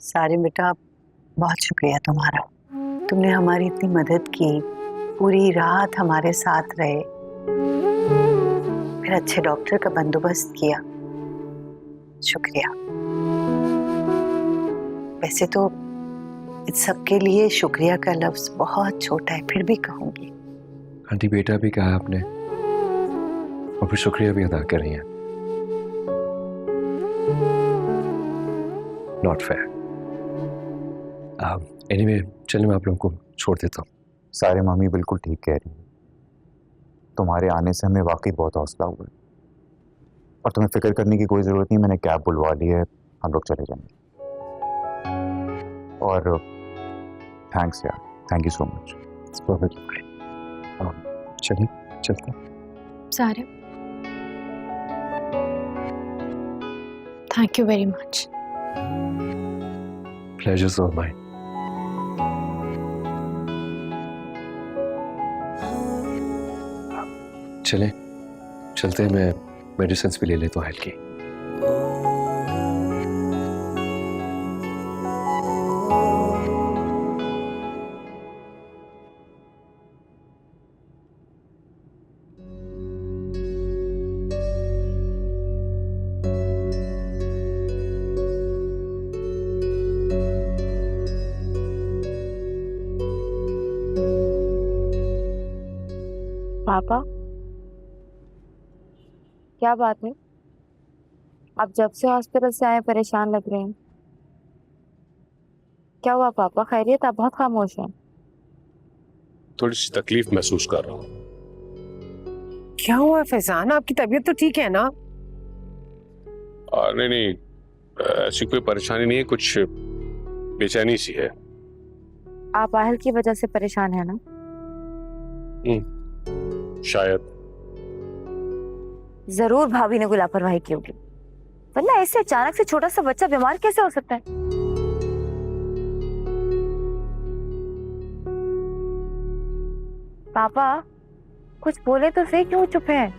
सारे बेटा, बहुत शुक्रिया तुम्हारा। तुमने हमारी इतनी मदद की, पूरी रात हमारे साथ रहे, फिर अच्छे डॉक्टर का बंदोबस्त किया। शुक्रिया। वैसे तो इस सब के लिए शुक्रिया का लफ्ज बहुत छोटा है, फिर भी कहूंगी। आंटी बेटा भी कहा आपने और फिर शुक्रिया भी अदा कर रही हैं। Not fair. एनीवे चलिए मैं आप लोगों को छोड़ देता हूँ। सारे मम्मी बिल्कुल ठीक कह रही है। तुम्हारे आने से हमें वाकई बहुत हौसला हुआ है और तुम्हें फिक्र करने की कोई जरूरत नहीं। मैंने कैब बुलवा ली है, हम लोग चले जाएंगे। और थैंक्स यार, थैंक यू सो मच। चलिए चलते सारे thank you very much. Pleasures of mine. चलें चलते हैं, मैं मेडिसिन भी ले लेता हूँ हल्की। पापा, क्या बात है? आप जब से हॉस्पिटल से आए परेशान लग रहे हैं। क्या हुआ पापा, खैरियत? आप बहुत खामोश हैं। थोड़ी सी तकलीफ महसूस कर रहा हूँ। क्या हुआ फैजान, आपकी तबीयत तो ठीक है ना? नहीं नहीं, ऐसी कोई परेशानी नहीं है, कुछ बेचैनी सी है। आप आहल की वजह से परेशान है ना? शायद। जरूर भाभी ने कोई लापरवाही की होगी, वरना ऐसे अचानक से छोटा सा बच्चा बीमार कैसे हो सकता है? पापा कुछ बोले तो सही, क्यों चुप है?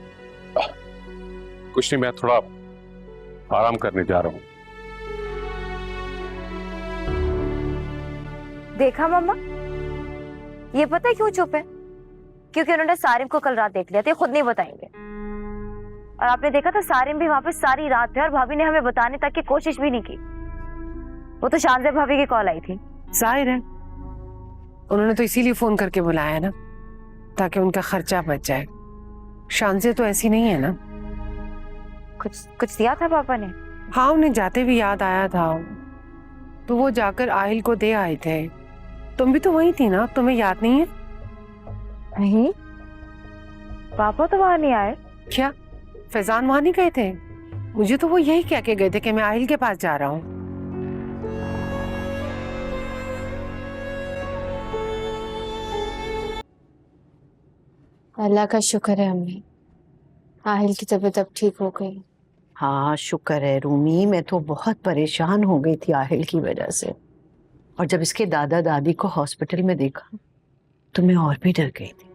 कुछ नहीं, मैं थोड़ा आराम करने जा रहा हूँ। देखा मम्मा, ये पता है क्यों चुप है? क्योंकि उन्होंने सारिम को कल रात देख लिया था, खुद नहीं बताएंगे। और आपने देखा था सारिम भी वहां पे सारी रात थे और भाभी ने हमें बताने तक की कोशिश भी नहीं की। वो तो शानजेब भाभी की कॉल आई थी। जाहिर है उन्होंने तो इसीलिए फोन करके बुलाया ना, ताकि उनका खर्चा बच जाए। शानजेब तो ऐसी नहीं है ना। कुछ दिया था पापा ने? हाँ, उन्हें जाते भी याद आया था तो वो जाकर आहिल को दे आए थे। तुम भी तो वही थी ना, तुम्हें याद नहीं है? नहीं, पापा तो वहां नहीं आए। क्या फैजान वहां नहीं गए थे? मुझे तो वो यही कह के गए थे कि मैं आहिल के पास जा रहा हूँ। अल्लाह का शुक्र है अम्मी, आहिल की तबीयत अब ठीक हो गई। हाँ शुक्र है रूमी, मैं तो बहुत परेशान हो गई थी आहिल की वजह से, और जब इसके दादा दादी को हॉस्पिटल में देखा तो मैं और भी डर गई थी।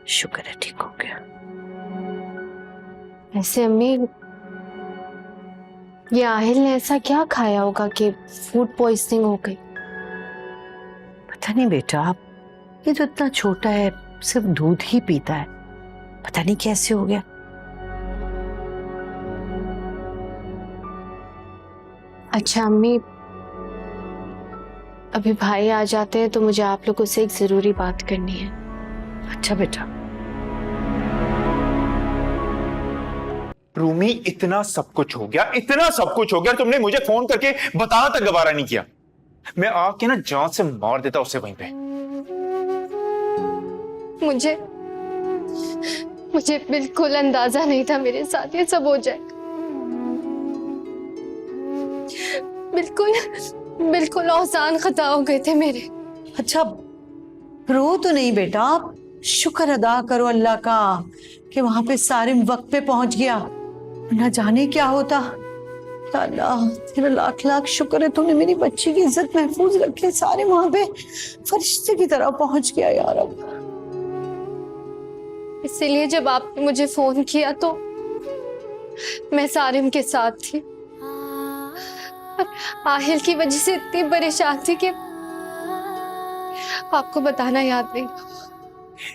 शुक्र है ठीक हो गया। ऐसे अम्मी, ये आहिल ने ऐसा क्या खाया होगा कि फूड पॉइजनिंग हो गई? पता नहीं बेटा, ये तो इतना छोटा है, सिर्फ दूध ही पीता है, पता नहीं कैसे हो गया। अच्छा अम्मी, अभी भाई आ जाते हैं तो मुझे आप लोगों से एक जरूरी बात करनी है। अच्छा बेटा। रूमी, इतना सब कुछ हो गया, इतना सब कुछ हो गया, तुमने मुझे फोन करके बताना तक गवारा नहीं किया। मैं आके ना जान से मार देता उसे वहीं पे। मुझे बिल्कुल अंदाजा नहीं था मेरे साथ ये सब हो जाए। बिल्कुल औसान खता हो गए थे मेरे। अच्छा रो तो नहीं बेटा, शुक्र अदा करो अल्लाह का कि वहां पे सारिम वक्त पे पहुंच गया, ना जाने क्या होता। अल्लाह तेरा लाख लाख शुक्र है, तूने मेरी बच्ची की इज्जत महफूज रखी। सारे वहां पे फरिश्ते की तरह पहुंच गया यार। अब इसीलिए जब आपने मुझे फोन किया तो मैं सारिम के साथ थी। और आहिल की वजह से इतनी परेशान थी कि आपको बताना याद नहीं।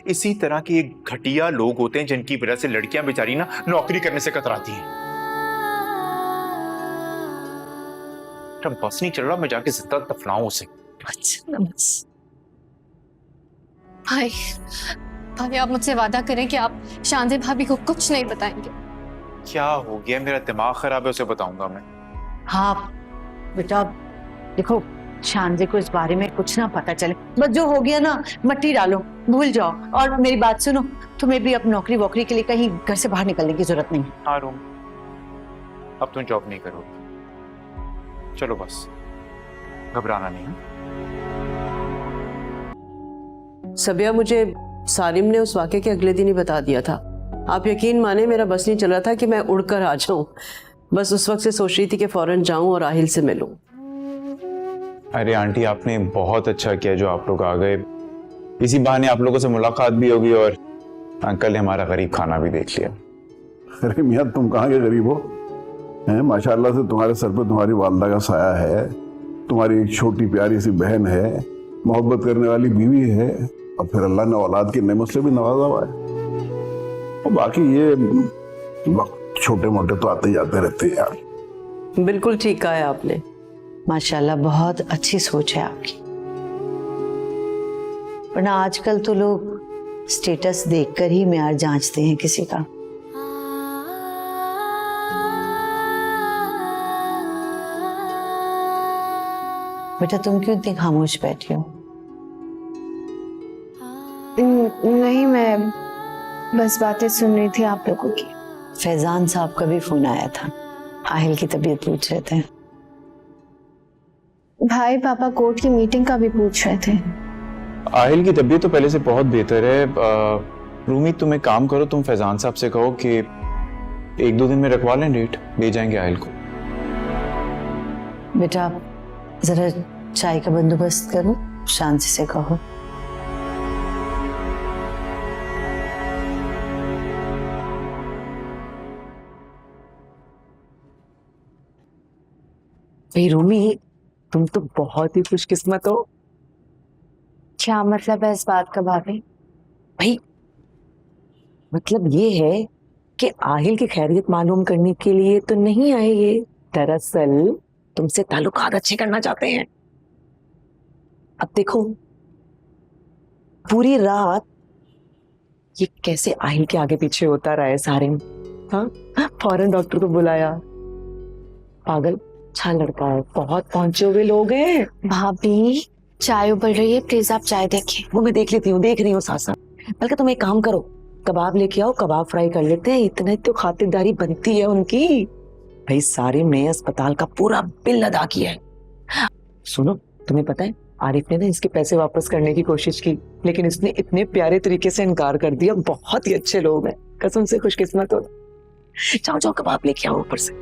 इसी तरह के एक घटिया लोग होते हैं जिनकी वजह से लड़कियां बेचारी ना नौकरी करने से कतराती हैं। जब बस नहीं चल रहा मैं जाके जिंदा दफनाऊं उसे। अच्छा बस। भाई भाई आप मुझसे वादा करें कि आप शांति भाभी को कुछ नहीं बताएंगे। क्या हो गया, मेरा दिमाग खराब है, उसे बताऊंगा मैं। हाँ बेटा देखो, शांति को इस बारे में कुछ ना पता चले, बस जो हो गया ना मट्टी डालो, भूल जाओ। और मेरी बात सुनो, तुम्हें भी अब नौकरी वोकरी के लिए कहीं घर से बाहर निकलने की जरूरत नहीं। हाँ रूम, अब तुम जॉब नहीं करोगे, चलो बस, घबराना नहीं है। सबिया, मुझे सारिम ने उस वाक़े के अगले दिन ही बता दिया था। आप यकीन माने मेरा बस नहीं चल रहा था कि मैं उड़कर आ जाऊं। बस उस वक्त से सोच रही थी कि फौरन जाऊं और आहिल से मिलूं। अरे आंटी, आपने बहुत अच्छा किया जो आप लोग आ गए। इसी बहाने आप लोगों से मुलाकात भी होगी और अंकल ने हमारा गरीब खाना भी देख लिया। अरे मियाँ, तुम कहाँ के गरीब हो? हैं, माशाल्लाह से तुम्हारे सर पर तुम्हारी वालदा का साया है, तुम्हारी एक छोटी प्यारी सी बहन है, मोहब्बत करने वाली बीवी है, और फिर अल्लाह ने औलाद की नेमत से भी नवाजा हुआ है। और बाकी ये छोटे मोटे तो आते जाते रहते हैं यार। बिल्कुल ठीक कहा है आपने। माशाल्लाह बहुत अच्छी सोच है आपकी, वरना आजकल तो लोग स्टेटस देखकर ही म्यार जांचते हैं किसी का। बेटा तुम क्यों इतनी खामोश बैठी हो? नहीं, मैं बस बातें सुन रही थी आप लोगों की। फैजान साहब का भी फोन आया था, आहिल की तबीयत पूछ रहे थे। भाई पापा कोर्ट की मीटिंग का भी पूछ रहे थे। आहिल की तबीयत तो पहले से बहुत बेहतर है। रूमी, तुम एक काम करो, तुम फैजान साहब से कहो कि 1-2 दिन में रखवा लें डेट, ले जाएंगे आहिल को। बेटा जरा चाय का बंदोबस्त करो, शांति से कहो। भाई रूमी, तुम तो बहुत ही खुशकिस्मत हो। क्या मतलब है इस बात का भाभी? भाई मतलब ये है कि आहिल की खैरियत मालूम करने के लिए तो नहीं आए ये, दरअसल तुमसे ताल्लुकात अच्छे करना चाहते हैं। अब देखो, पूरी रात ये कैसे आहिल के आगे पीछे होता रहा है सारिम। हाँ, फौरन डॉक्टर को बुलाया। पागल अच्छा लड़का है, बहुत पहुंचे हुए लोग हैं। भाभी चाय उबल रही है, प्लीज आप चाय देखिए। वो मैं देख लेती हूँ, देख रही हूँ साथ साथ। बल्कि तुम एक काम करो, कबाब लेके आओ, कबाब फ्राई कर लेते हैं। इतने तो खातिरदारी बनती है उनकी। भाई सारिम ने अस्पताल का पूरा बिल अदा किया है। सुनो, तुम्हें पता है आरिफ ने ना इसके पैसे वापस करने की कोशिश की, लेकिन इसने इतने प्यारे तरीके से इनकार कर दिया। बहुत ही अच्छे लोग हैं, कसम से खुशकिस्मत हो। जाओ जाओ कबाब लेके आओ ऊपर से।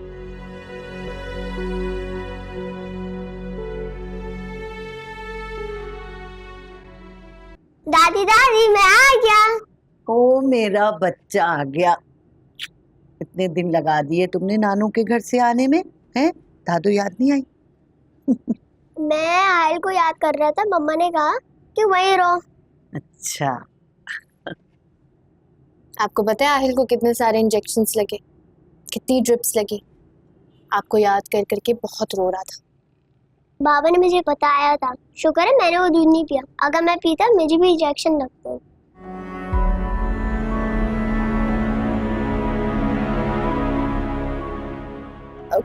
दादी दादी मैं आ गया। ओ मेरा बच्चा आ गया। इतने दिन लगा दिए तुमने नानू के घर से आने में, हैं? दादू याद नहीं आई? मैं आहिल को याद कर रहा था, मम्मा ने कहा कि वहीं रहो। अच्छा, आपको पता है आहिल को कितने सारे इंजेक्शंस लगे, कितनी ड्रिप्स लगी? आपको याद कर करके बहुत रो रहा था। बाबा ने मुझे बताया था, शुक्र है मैंने वो दूध नहीं पिया, अगर मैं पीता मुझे भी इंजेक्शन लगते।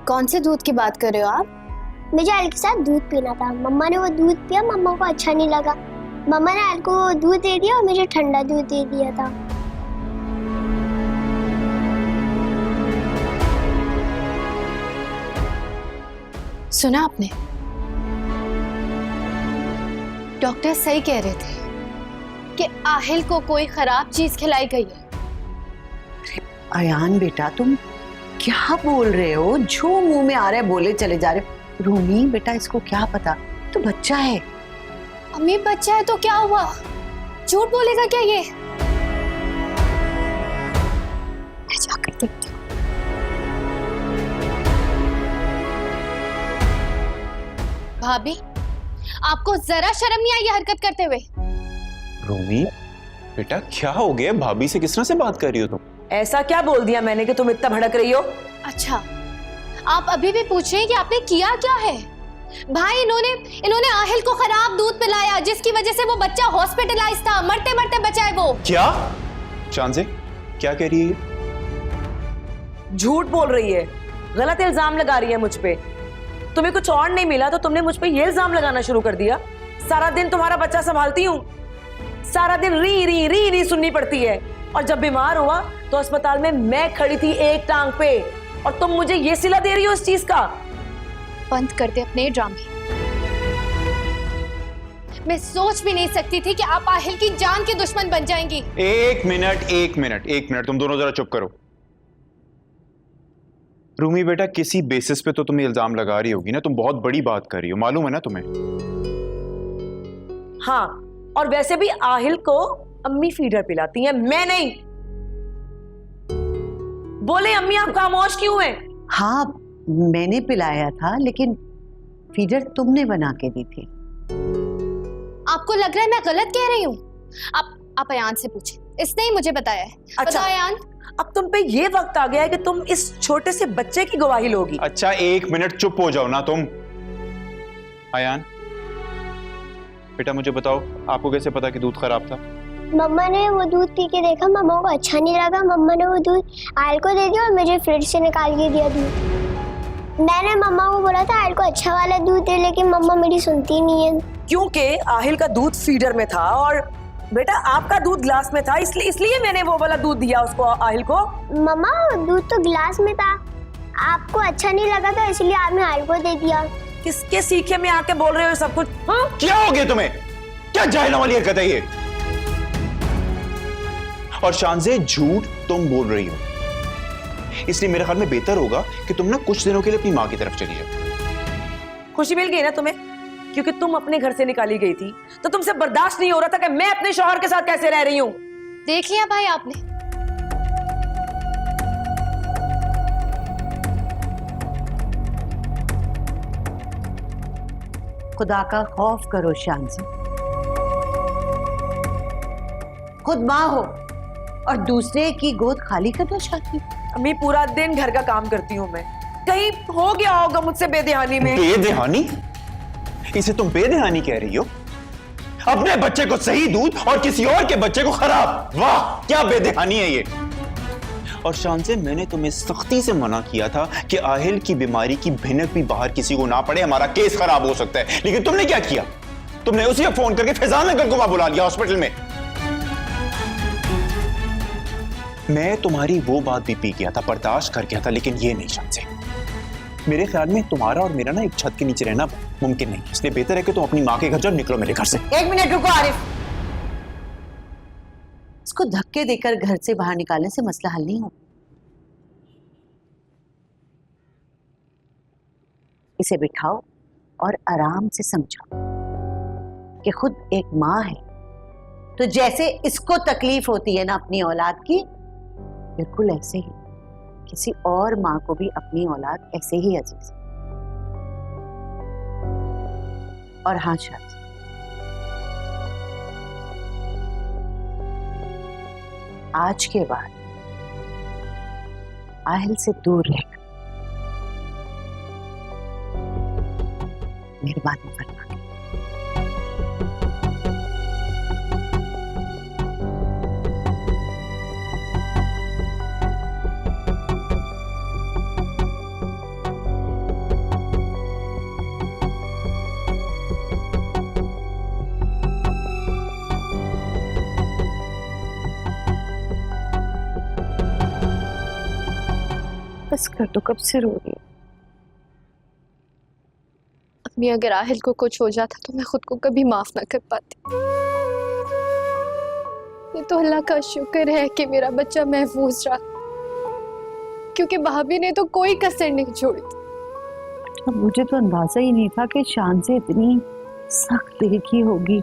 कौन से दूध की बात कर रहे हो आप? मुझे आहिल के साथ दूध पीना था, मम्मा ने वो दूध पिया, मम्मा को अच्छा नहीं लगा, मम्मा ने आहिल को दूध दे दिया और मुझे ठंडा दूध दे दिया था। सुना आपने? डॉक्टर सही कह रहे थे कि आहिल को कोई खराब चीज खिलाई गई है। अयान बेटा तुम क्या बोल रहे हो? जो मुंह में आ रहा है बोले चले जा रहे हो। रूमी बेटा इसको क्या पता, तो बच्चा है। अम्मी बच्चा है तो क्या हुआ, झूठ बोलेगा क्या ये? मैं जाकर देखती हूँ। भाभी, आपको जरा शर्म नहीं आई ये हरकत करते हुए? रूमी बेटा क्या हो गया? भाभी से किस तरह से बात कर रही हो तुम? ऐसा क्या बोल दिया मैंने कि तुम इतना भड़क रही हो? अच्छा, आप अभी भी पूछ रहे हैं कि आपने किया क्या है? भाई, इन्होंने आहिल को खराब दूध पिलाया, जिसकी वजह से वो बच्चा हॉस्पिटलाइज था, मरते मरते बचा है वो। क्या? शांजे क्या कह रही है? झूठ बोल रही है, गलत इल्जाम लगा रही है मुझ पे। तुम्हें कुछ और नहीं मिला तो तुमने मुझ पे ये इल्जाम लगाना शुरू कर दिया। सारा दिन तुम्हारा बच्चा संभालती हूँ, सारा दिन री री री री सुननी पड़ती है, और जब बीमार हुआ तो अस्पताल में मैं खड़ी थी एक टांग पे, और तुम मुझे ये सिला दे रही हो इस चीज का। बंद कर दे अपने ड्रामे। मैं सोच भी नहीं सकती थी कि आप आहिल की जान के दुश्मन बन जाएंगी। एक मिनट तुम दोनों जरा चुप करो। रूमी बेटा किसी बेसिस पे तो तुम इल्जाम लगा रही होगी ना, तुम बहुत बड़ी बात कर रही हो, मालूम है ना तुम्हें? हाँ, और वैसे भी आहिल को अम्मी फीडर पिलाती हैं, मैं नहीं। बोले अम्मी आप खामोश क्यों हैं? हाँ, मैंने पिलाया था, लेकिन फीडर तुमने बना के दी थी। आपको लग रहा है मैं गलत कह रही हूँ? आप अयान से पूछें, इसने ही मुझे बताया है। अच्छा अयान, अब तुम पे ये वक्त आ गया है कि तुम इस छोटे से बच्चे की गवाही लोगी। अच्छा एक मिनट चुप हो जाओ ना तुम। अयान बेटा मुझे बताओ, आपको कैसे पता कि दूध खराब था? मम्मा ने वो दूध पी के देखा, मम्मा को अच्छा नहीं लगा, मम्मा ने वो दूध आयल को दे दिया और मुझे फ्रिज से निकाल के दिया दूध। मैंने मम्मा को बोला था आयल को अच्छा वाला दूध दे, लेकिन मम्मा मेरी सुनती नहीं है। क्योंकि आहिल का दूध फीडर में था और बेटा आपका दूध ग्लास में था, इसलिए मैंने वो वाला दूध दिया उसको, आहिल को। मम्मा दूध तो गिलास में था, आपको अच्छा नहीं लगा था इसलिए आपने आयल को दे दिया। किसके सीखे में आके बोल रहे हो सब कुछ? हाँ? क्या हो गया तुम्हें? क्या जाहिलों वाली हरकत है ये? और शांजे झूठ तुम बोल रही हो, इसलिए मेरे ख्याल में बेहतर होगा कि तुम ना कुछ दिनों के लिए अपनी माँ की तरफ चली जाओ। खुशी मिल गई ना तुम्हें? क्योंकि तुम अपने घर से निकाली गई थी तो तुमसे बर्दाश्त नहीं हो रहा था कि मैं अपने शौहर के साथ कैसे रह रही हूँ। देख लिया भाई आपने? खुदा का खौफ करो शांति, खुद माँ हो और दूसरे की गोद खाली करना चाहती हो। अम्मी पूरा दिन घर का काम करती हूँ मैं, कहीं हो गया होगा मुझसे बेदेहानी में। बेदेहानी? इसे तुम बेदेहानी कह रही हो? अपने बच्चे को सही दूध और किसी और के बच्चे को खराब, वाह क्या बेदेहानी है ये। और शान से मैंने तुम्हें सख्ती से मना किया था कि आहिल की बीमारी की भिनक भी बाहर किसी को ना पड़े, हमारा केस खराब हो सकता है, लेकिन तुमने क्या किया? तुमने उसी वक्त फोन करके फैजान अंकल को वहां बुला लिया हॉस्पिटल में। मैं तुम्हारी वो बात भी पी गया था, बर्दाश्त कर गया था, लेकिन ये नहीं शान से। मेरे ख्याल में तुम्हारा और मेरा ना एक छत के नीचे रहना मुमकिन नहीं, इसलिए बेहतर है कि तुम अपनी माँ के घर जाओ, निकलो मेरे घर से। एक मिनट रुको आरिफ, इसको धक्के देकर घर से बाहर निकालने से मसला हल नहीं हो। इसे बिठाओ और आराम से समझाओ कि खुद एक माँ है तो जैसे इसको तकलीफ होती है ना अपनी औलाद की, बिल्कुल ऐसे ही किसी और माँ को भी अपनी औलाद ऐसे ही अजीज। और हाँ शायद आज के बाद आहिल से दूर रहकर मेहरबानी फरमा। बस कर दो, कब से रो रही है? अम्मी अगर आहिल को कुछ हो जाता तो मैं खुद को कभी माफ ना कर पाती। ये तो अल्लाह का शुक्र है कि मेरा बच्चा महफूज रहा, क्योंकि भाभी ने तो कोई कसर नहीं छोड़ी थी। मुझे तो अंदाजा ही नहीं था कि शान से इतनी सख्त दिल की होगी,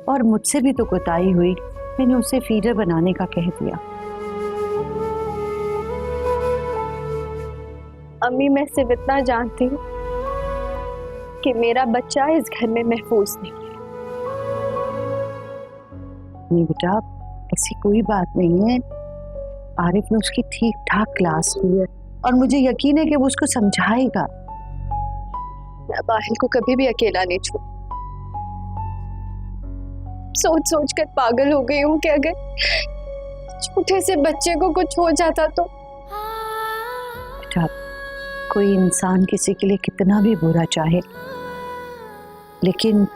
और मुझसे भी तो कोताही हुई, मैंने उसे फीडर बनाने का कह दिया। अम्मी मैं सिर्फ इतना जानती हूँ कि मेरा बच्चा इस घर में महफूज नहीं है। नहीं बेटा, ऐसी कोई बात नहीं है। आरिफ ने उसकी ठीक ठाक क्लास की है और मुझे यकीन है कि वो उसको समझाएगा। मैं बाहिल को कभी भी अकेला नहीं छोड़। सोच सोच कर पागल हो गई हूँ कि अगर छोटे से बच्चे को कुछ हो जाता तो। बेटा, कोई इंसान किसी के लिए कितना भी बुरा चाहे, लेकिन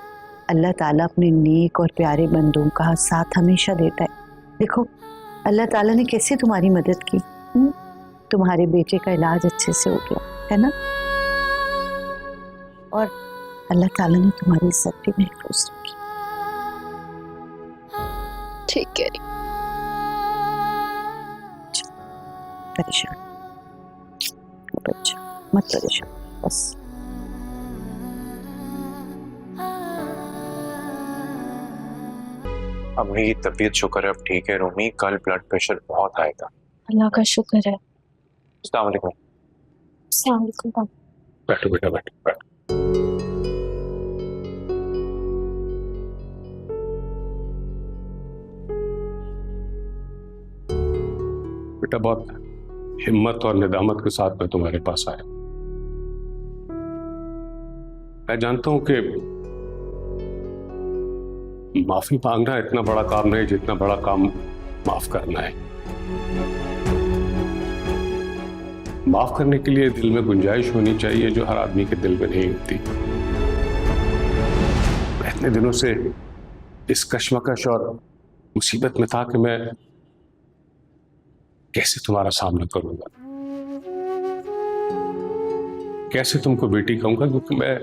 अल्लाह ताला अपने नेक और प्यारे बंदों का साथ हमेशा देता है। देखो अल्लाह ताला ने कैसे तुम्हारी मदद की, तुम्हारे बेटे का इलाज अच्छे से हो गया है ना, और अल्लाह ताला ने तुम्हारी इज्जत भी महफूज रखी। ठीक है, परेशान बच्चा मत परेशान, बस। अम्मी की तबीयत शुक्र है अब ठीक है रूमी, कल ब्लड प्रेशर बहुत आएगा। अल्लाह का शुक्र है। अस्सलाम वालेकुम। अस्सलाम वालेकुम। बैठो बेटा बैठो बैठो। बेटा बहुत हिम्मत और निदामत के साथ मैं तुम्हारे पास आया। मैं जानता हूं कि माफी मांगना इतना बड़ा काम नहीं जितना बड़ा काम माफ करना है। माफ करने के लिए दिल में गुंजाइश होनी चाहिए जो हर आदमी के दिल में नहीं होती। मैं इतने दिनों से इस कश्मकश और मुसीबत में था कि मैं कैसे तुम्हारा सामना करूंगा, कैसे तुमको बेटी कहूंगा, क्योंकि मैं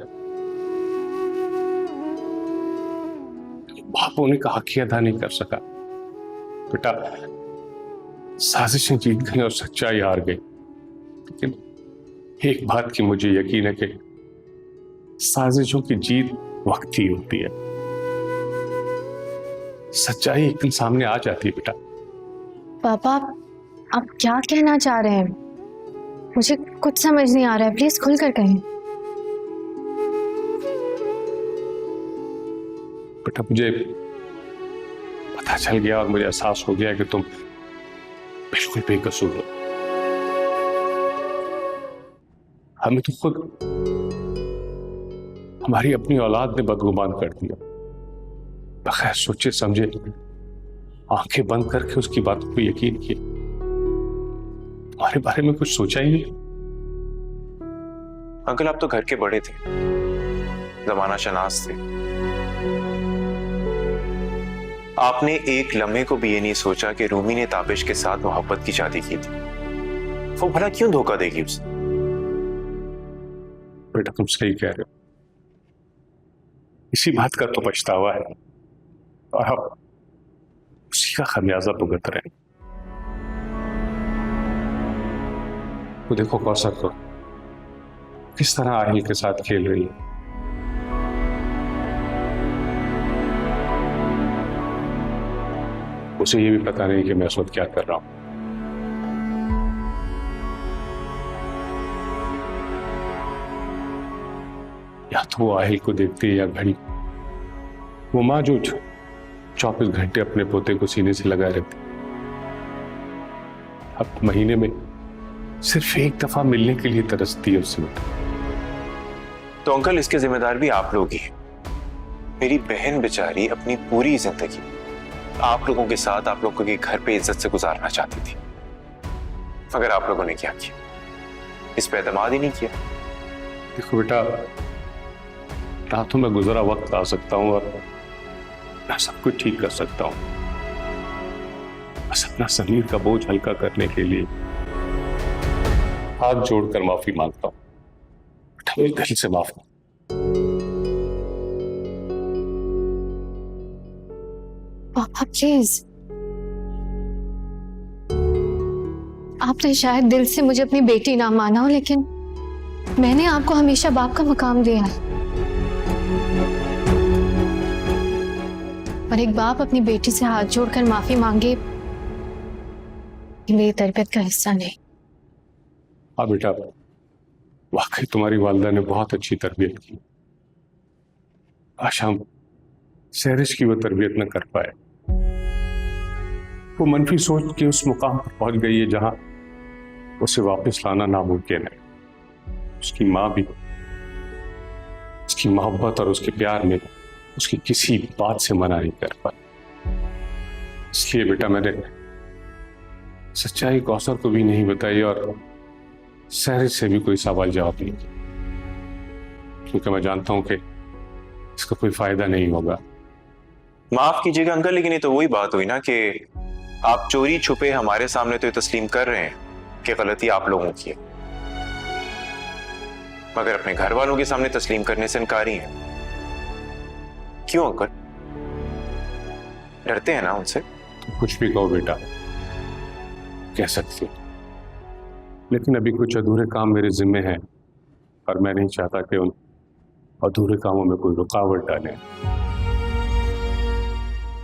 बाप होने का हक ही अदा नहीं कर सका। बेटा साजिशें जीत गई और सच्चाई हार गई, लेकिन एक बात की मुझे यकीन है कि साजिशों की जीत वक्त ही होती है। सच्चाई एक दिन सामने आ जाती है बेटा। पापा आप क्या कहना चाह रहे हैं? मुझे कुछ समझ नहीं आ रहा है, प्लीज खुल कर कहें। बेटा मुझे पता चल गया और मुझे एहसास हो गया कि तुम बिल्कुल बेकसूर हो। हमें तो खुद हमारी अपनी औलाद ने बदगुमान कर दिया, बगैर सोचे समझे आंखें बंद करके उसकी बातों पर यकीन किया। तुम्हारे बारे में कुछ सोचा ही नहीं। अंकल आप तो घर के बड़े थे, जमाना शनास थे, आपने एक लम्हे को भी ये नहीं सोचा कि रूमी ने ताबिश के साथ मोहब्बत की शादी की थी। वो भला क्यों धोखा देगी उसे? बेटा तुम सही कह रहे हो, इसी बात का तो पछतावा है और अब उसी का खमियाजा भुगत रहे हैं। तो देखो कौसर को किस तरह आहिल के साथ खेल रही है। उसे ये भी पता नहीं कि मैं उस वक्त क्या कर रहा हूं। या तो वो आहिल को देखती है या घड़ी। वो माँ जो 24 घंटे अपने पोते को सीने से लगाए रहती, अब महीने में सिर्फ एक दफा मिलने के लिए तरसती है उससे। तो अंकल इसके जिम्मेदार भी आप लोग ही हैं। मेरी बहन बेचारी अपनी पूरी जिंदगी आप लोगों के साथ आप लोगों के घर पे इज्जत से गुजारना चाहती थी, मगर आप लोगों ने क्या किया? इस पे एतमाद ही नहीं किया। देखो बेटा, रातों में गुजरा वक्त आ सकता हूं और मैं सब कुछ ठीक कर सकता हूं। बस अपना समीर का बोझ हल्का करने के लिए हाथ जोड़कर माफी मांगता हूं। बेटा मेरे दिल से माफ कर। पापा प्लीज, आपने शायद दिल से मुझे अपनी बेटी ना माना हो, लेकिन मैंने आपको हमेशा बाप का मुकाम दिया है। और एक बाप अपनी बेटी से हाथ जोड़कर माफी मांगे, ये मेरी तरबियत का हिस्सा नहीं। हाँ बेटा, वाकई तुम्हारी वालिदा ने बहुत अच्छी तरबियत की। आशा सहरिश की वो तरबियत न कर पाए। वो मनफी सोच के उस मुकाम पर पहुंच गई है जहां उसे वापस लाना नामुमकिन है। उसकी माँ भी उसकी मोहब्बत और उसके प्यार में उसकी किसी बात से मना नहीं कर पाई। इसलिए बेटा मैंने सच्चाई कौसर को भी नहीं बताई और सहरिश से भी कोई सवाल जवाब नहीं किया, क्योंकि मैं जानता हूं कि इसका कोई फायदा नहीं होगा। माफ कीजिएगा अंकल, लेकिन ये तो वही बात हुई ना कि आप चोरी छुपे हमारे सामने तो ये तस्लीम कर रहे हैं कि गलती आप लोगों की है, मगर अपने घर वालों के सामने तस्लीम करने से इनकारी हैं। क्यों अंकल, डरते हैं ना उनसे? तो कुछ भी कहो बेटा, कह सकती हो, लेकिन अभी कुछ अधूरे काम मेरे जिम्मे हैं और मैं नहीं चाहता कि उन अधूरे कामों में कोई रुकावट डाले।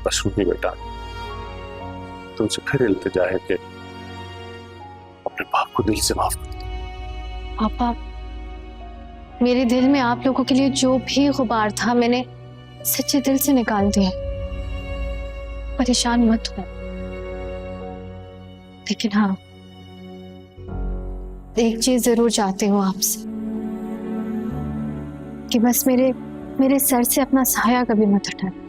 बस सुनिए बेटा, तुमसे फिर इल्तिजा है कि अपने बाप को दिल से माफ कर दो। पापा, मेरे दिल में आप लोगों के लिए जो भी गुबार था मैंने सच्चे दिल से निकाल दिया। परेशान मत हो, लेकिन हाँ, एक चीज जरूर चाहती हूँ आपसे कि बस मेरे सर से अपना साया कभी मत हटाना।